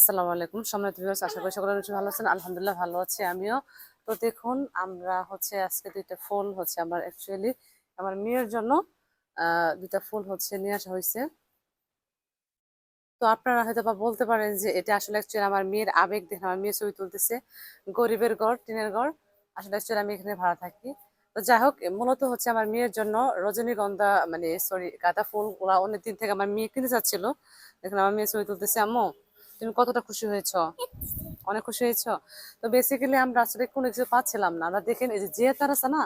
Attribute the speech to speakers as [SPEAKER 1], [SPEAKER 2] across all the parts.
[SPEAKER 1] আসসালামু আলাইকুম সম্মানিত ভিউয়ার্স, আশা করি সকলে নিশ্চয়ই ভালো আছেন। আলহামদুলিল্লাহ ভালো আছি আমিও। তো দেখুন, আমরা আজকে দুইটা ফুল আমার অ্যাকচুয়ালি আমার মেয়ের জন্য দুইটা ফুল নিয়ে আসা হয়েছে। তো আপনারা হয়তো বা বলতে পারেন যে এটা আসলে অ্যাকচুয়ালি আমার মেয়ের আবেগ দেখে আমার মেয়ে ছবি তুলতেছে। গরিবের ঘর, টিনের ঘর, আসলে অ্যাকচুয়ালি আমি এখানে ভাড়া থাকি। তো যাই হোক, মূলত আমার মেয়ের জন্য রজনীগন্ধা মানে সরি গাঁদা ফুল গুলা অনেক দিন থেকে আমার মেয়ে কিনতে চাচ্ছিল। দেখুন আমার মেয়ে ছবি তুলতেছে। আম্মু, তুমি কতটা খুশি হয়েছো? অনেক খুশি হয়েছো? তো বেসিক্যালি আমরা আসলে কোনো কিছু পাচ্ছিলাম না। আমরা দেখেন এই যে জিয়েতার আছে না,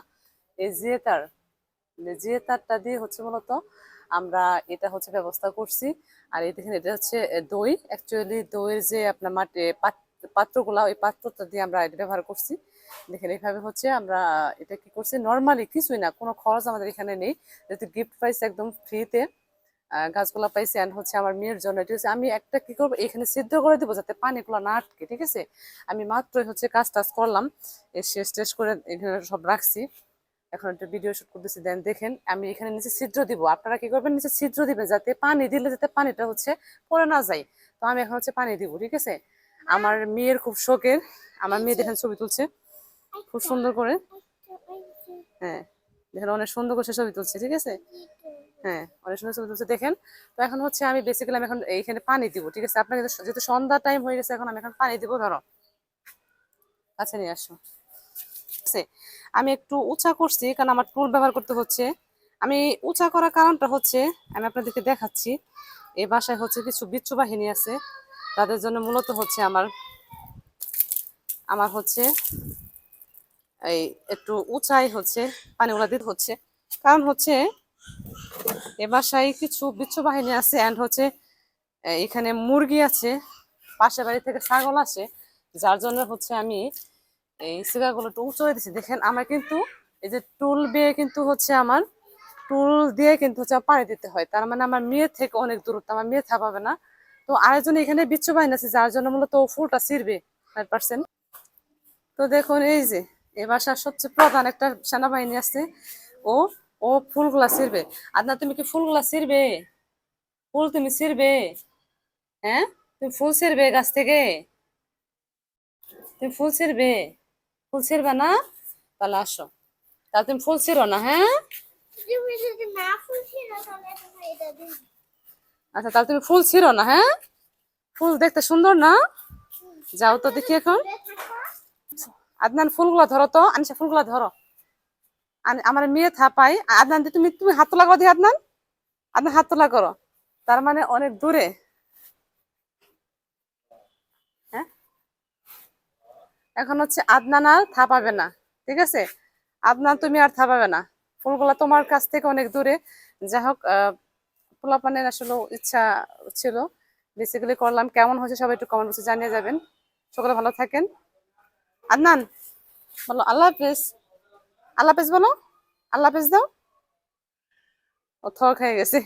[SPEAKER 1] এই জিয়েতারটা দিয়ে মূলত আমরা এটা ব্যবস্থা করছি। আর এই দেখেন এটা দই, অ্যাকচুয়ালি দইয়ের যে আপনার পাত্রগুলা, ওই পাত্রটা দিয়ে আমরা এটা ব্যবহার করছি। দেখেন এইভাবে আমরা এটা কি করছি, নর্মালি কিছুই না, কোনো খরচ আমাদের এখানে নেই, যেহেতু গিফট পাইছে একদম ফ্রিতে। গাছগুলা পাইছি। অ্যান্ড আমার মেয়ের জন্য এটা আমি একটা কি করবো, এখানে সিদ্ধ করে দিব যাতে পানিগুলো না আটকে। ঠিক আছে, আমি মাত্রই কাজ টাজ করলাম, শেষ টেস করে এখানে সব রাখছি। এখন একটা ভিডিও শুট করতেছি। দেন দেখেন আমি এখানে নিচে ছিদ্র দিব। আপনারা কি করবেন, নিচে ছিদ্র দিবেন যাতে পানি দিলে যাতে পানিটা পড়ে না যায়। তো আমি এখন পানি দিব। ঠিক আছে, আমার মেয়ের খুব শখের। আমার মেয়ে দেখেন ছবি তুলছে খুব সুন্দর করে। হ্যাঁ দেখেন, অনেক সুন্দর করে ছবি তুলছে। ঠিক আছে, হ্যাঁ অনেক সুন্দর ছবি তুলছে দেখেন। তো এখন আমি বেসিক্যালি আমি এখন এইখানে পানি দিব। ঠিক আছে, আপনাকে যেহেতু সন্ধ্যা টাইম হয়ে গেছে, এখন আমি এখন পানি দিব। ধরো কাছে নিয়ে আসো। আমি একটু উঁচা করছি কারণ আমার টুল ব্যবহার করতে হচ্ছে। আমি উঁচা করার কারণটা আমি আপনাদেরকে দেখাচ্ছি। এই বাসায় কিছু বিচ্ছু বাহিনী আছে, তাদের জন্য মূলত আমার আমার এই একটু উঁচাই পানিগুলা দিতে হচ্ছে। কারণ এ বাসায় কিছু বিচ্ছু বাহিনী আছে। অ্যান্ড এখানে মুরগি আছে, পাশের বাড়ি থেকে ছাগল আসে, যার জন্য আমি এই সিগাগুলো একটু উঁচু হয়ে দিচ্ছি। দেখেন আমার কিন্তু এই যে টুল বেয়ে কিন্তু আমার টুল দিয়ে কিন্তু পানি দিতে হয়। তার মানে আমার মেয়ে থেকে অনেক দূরত্ব, আমার মেয়ে থাকবে না। তো আরেকজন এখানে বিচ্ছু বাহিনী আছে, যার জন্য মূলত ফুলটা ছিঁড়বে 100%। তো দেখুন এই যে এ বাসার সবচেয়ে প্রধান একটা সেনাবাহিনী আছে, ও ও ফুলগুলা ছিঁড়বে। আর না, তুমি কি ফুলগুলা ছিঁড়বে? ফুল তুমি ছিঁড়বে? হ্যাঁ, তুমি ফুল ছিঁড়বে গাছ থেকে? তুমি ফুল ছিঁড়বে? ফুল ছিঁড়বে না? তাহলে আসো, তাহলে তুমি ফুল ছিঁড়ো না। হ্যাঁ আচ্ছা, তাহলে তুমি ফুল ছিঁড়ো না। হ্যাঁ, ফুল দেখতে সুন্দর না? যাও তো দেখি এখন। আদনান ফুলগুলা ধরো তো, আনসা ফুলগুলা ধরো। আমার মেয়ে থাপাই। আদনান তুমি তুমি হাত তোলা করো দি। আদনান, আদনান হাত তোলা করো। তার মানে অনেক দূরে। হ্যাঁ, এখন আদনান আর থাপাবে না। ঠিক আছে, আদনান তুমি আর থাপাবে না। ফুলগুলা তোমার কাছ থেকে অনেক দূরে। যাই হোক, পোলাপানের আসলে ইচ্ছা ছিল, বেসিক্যালি করলাম। কেমন হয়েছে সবাই একটু কমেন্ট বক্সে জানিয়ে যাবেন। সকলে ভালো থাকেন। আদনান বলো আল্লাহ হাফেজ। আল্লাহ হাফেজ বলো, আল্লাহ হাফেজ দাও। ও থর খেয়ে গেছে।